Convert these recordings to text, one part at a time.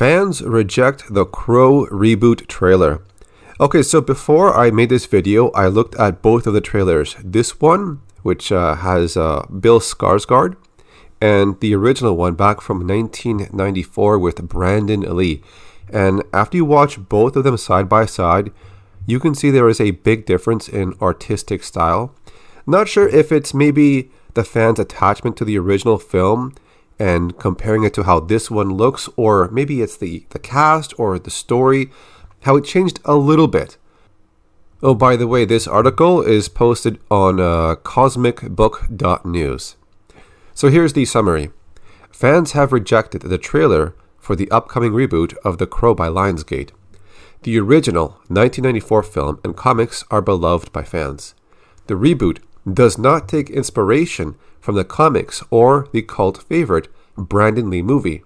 Fans reject the Crow reboot trailer. Okay, so before I made this video, I looked at both of the trailers. This one, which has Bill Skarsgård, and the original one back from 1994 with Brandon Lee. And after you watch both of them side by side, you can see there is a big difference in artistic style. Not sure if it's maybe the fans' attachment to the original film and comparing it to how this one looks, or maybe it's the cast or the story, how it changed a little bit. Oh, by the way, this article is posted on cosmicbook.news. So here's the summary. Fans have rejected the trailer for the upcoming reboot of The Crow by Lionsgate. The original 1994 film and comics are beloved by fans. The reboot does not take inspiration from the comics or the cult favorite Brandon Lee movie.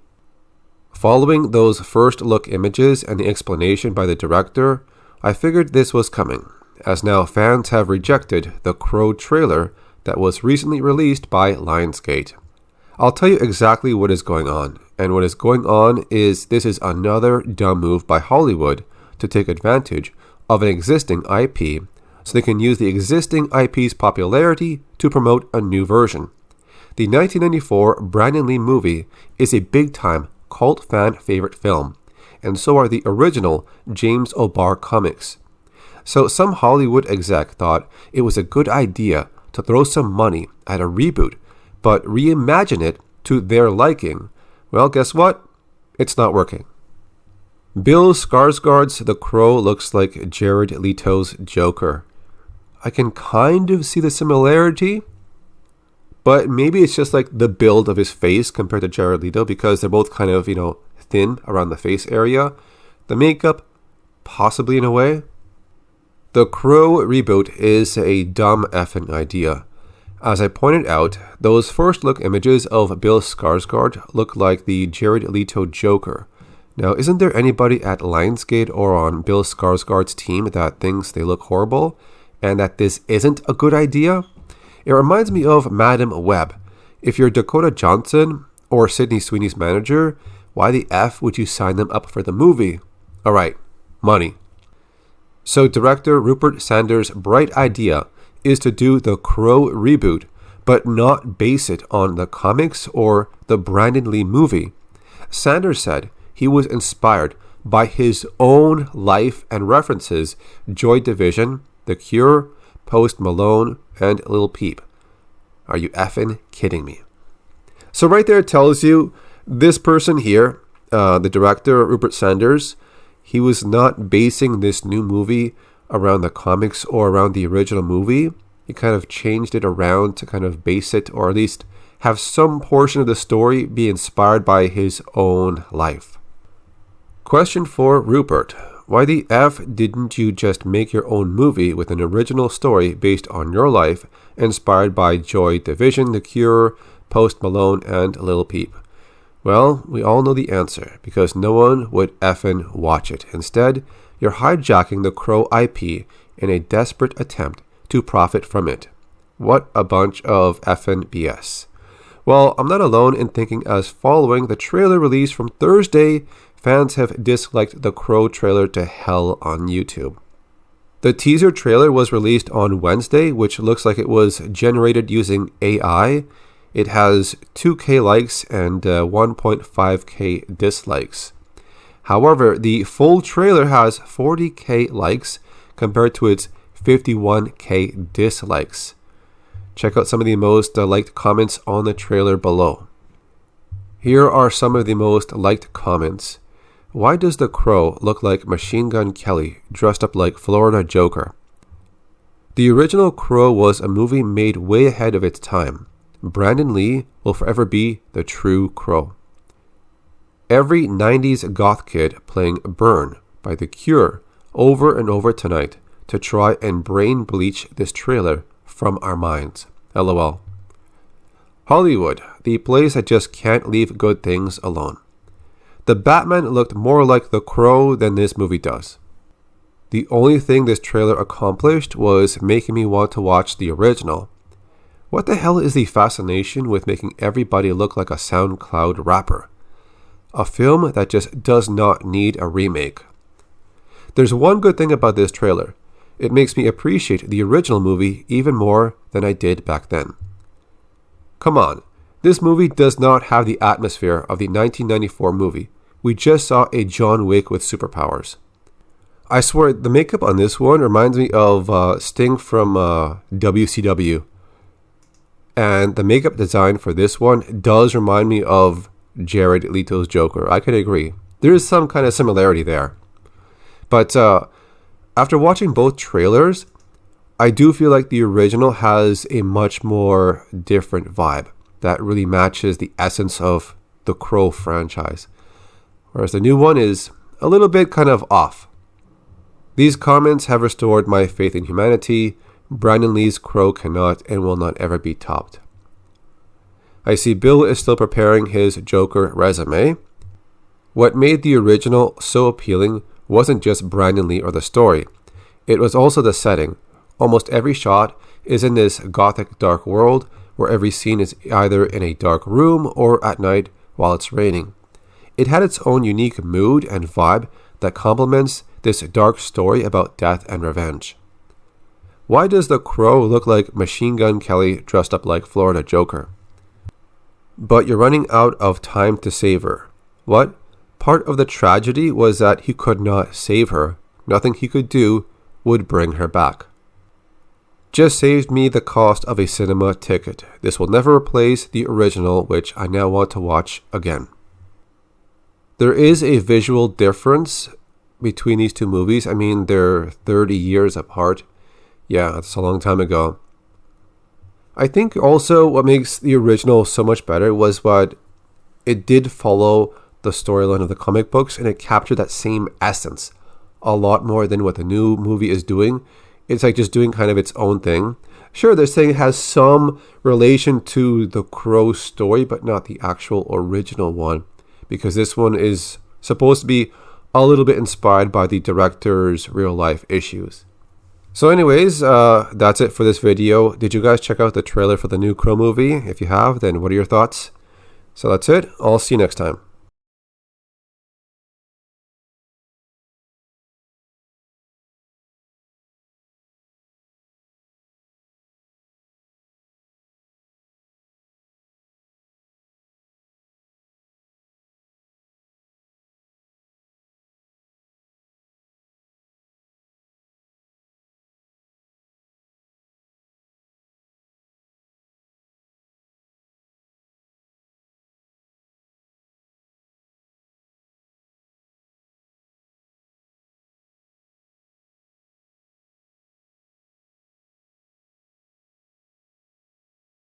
Following those first look images and the explanation by the director, I figured this was coming, as now fans have rejected the Crow trailer that was recently released by Lionsgate. I'll tell you exactly what is going on, and what is going on is this is another dumb move by Hollywood to take advantage of an existing IP so they can use the existing IP's popularity to promote a new version. The 1994 Brandon Lee movie is a big-time cult fan favorite film, and so are the original James O'Barr comics. So some Hollywood exec thought it was a good idea to throw some money at a reboot, but reimagine it to their liking. Well, guess what? It's not working. Bill Skarsgård's The Crow looks like Jared Leto's Joker. I can kind of see the similarity, but maybe it's just like the build of his face compared to Jared Leto, because they're both kind of, thin around the face area. The makeup, possibly in a way. The Crow reboot is a dumb effing idea. As I pointed out, those first look images of Bill Skarsgård look like the Jared Leto Joker. Now, isn't there anybody at Lionsgate or on Bill Skarsgård's team that thinks they look horrible and that this isn't a good idea? It reminds me of Madam Web. If you're Dakota Johnson or Sydney Sweeney's manager, why the F would you sign them up for the movie? Alright, money. So director Rupert Sanders' bright idea is to do the Crow reboot, but not base it on the comics or the Brandon Lee movie. Sanders said he was inspired by his own life and references Joy Division, The Cure, Post Malone, and Lil Peep. Are you effing kidding me? So right there it tells you this person here, the director Rupert Sanders, he was not basing this new movie around the comics or around the original movie. He kind of changed it around to kind of base it, or at least have some portion of the story be inspired by his own life. Question for Rupert. Why the F didn't you just make your own movie with an original story based on your life, inspired by Joy Division, The Cure, Post Malone, and Lil Peep? Well, we all know the answer, because no one would effing watch it. Instead, you're hijacking the Crow IP in a desperate attempt to profit from it. What a bunch of effing BS. Well, I'm not alone in thinking, as following the trailer release from Thursday, fans have disliked the Crow trailer to hell on YouTube. The teaser trailer was released on Wednesday, which looks like it was generated using AI. It has 2K likes and 1.5K dislikes. However, the full trailer has 40K likes compared to its 51K dislikes. Check out some of the most liked comments on the trailer below. Here are some of the most liked comments. Why does The Crow look like Machine Gun Kelly dressed up like Florida Joker? The original Crow was a movie made way ahead of its time. Brandon Lee will forever be the true Crow. Every 90s goth kid playing Burn by The Cure over and over tonight to try and brain bleach this trailer from our minds. LOL. Hollywood, the place that just can't leave good things alone. The Batman looked more like The Crow than this movie does. The only thing this trailer accomplished was making me want to watch the original. What the hell is the fascination with making everybody look like a SoundCloud rapper? A film that just does not need a remake. There's one good thing about this trailer. It makes me appreciate the original movie even more than I did back then. Come on, this movie does not have the atmosphere of the 1994 movie. We just saw a John Wick with superpowers. I swear, the makeup on this one reminds me of Sting from WCW. And the makeup design for this one does remind me of Jared Leto's Joker. I could agree. There is some kind of similarity there. But after watching both trailers, I do feel like the original has a much more different vibe that really matches the essence of the Crow franchise. Whereas the new one is a little bit kind of off. These comments have restored my faith in humanity. Brandon Lee's Crow cannot and will not ever be topped. I see Bill is still preparing his Joker resume. What made the original so appealing wasn't just Brandon Lee or the story. It was also the setting. Almost every shot is in this gothic dark world where every scene is either in a dark room or at night while it's raining. It had its own unique mood and vibe that complements this dark story about death and revenge. Why does the Crow look like Machine Gun Kelly dressed up like Florida Joker? But you're running out of time to save her. What? Part of the tragedy was that he could not save her. Nothing he could do would bring her back. Just saved me the cost of a cinema ticket. This will never replace the original, which I now want to watch again. There is a visual difference between these two movies. I mean, they're 30 years apart. Yeah, that's a long time ago. I think also what makes the original so much better was what it did follow the storyline of the comic books, and it captured that same essence a lot more than what the new movie is doing. It's like just doing kind of its own thing. Sure, they're saying it has some relation to the Crow story, but not the actual original one, because this one is supposed to be a little bit inspired by the director's real life issues. So anyways, that's it for this video. Did you guys check out the trailer for the new Crow movie? If you have, then what are your thoughts? So that's it. I'll see you next time.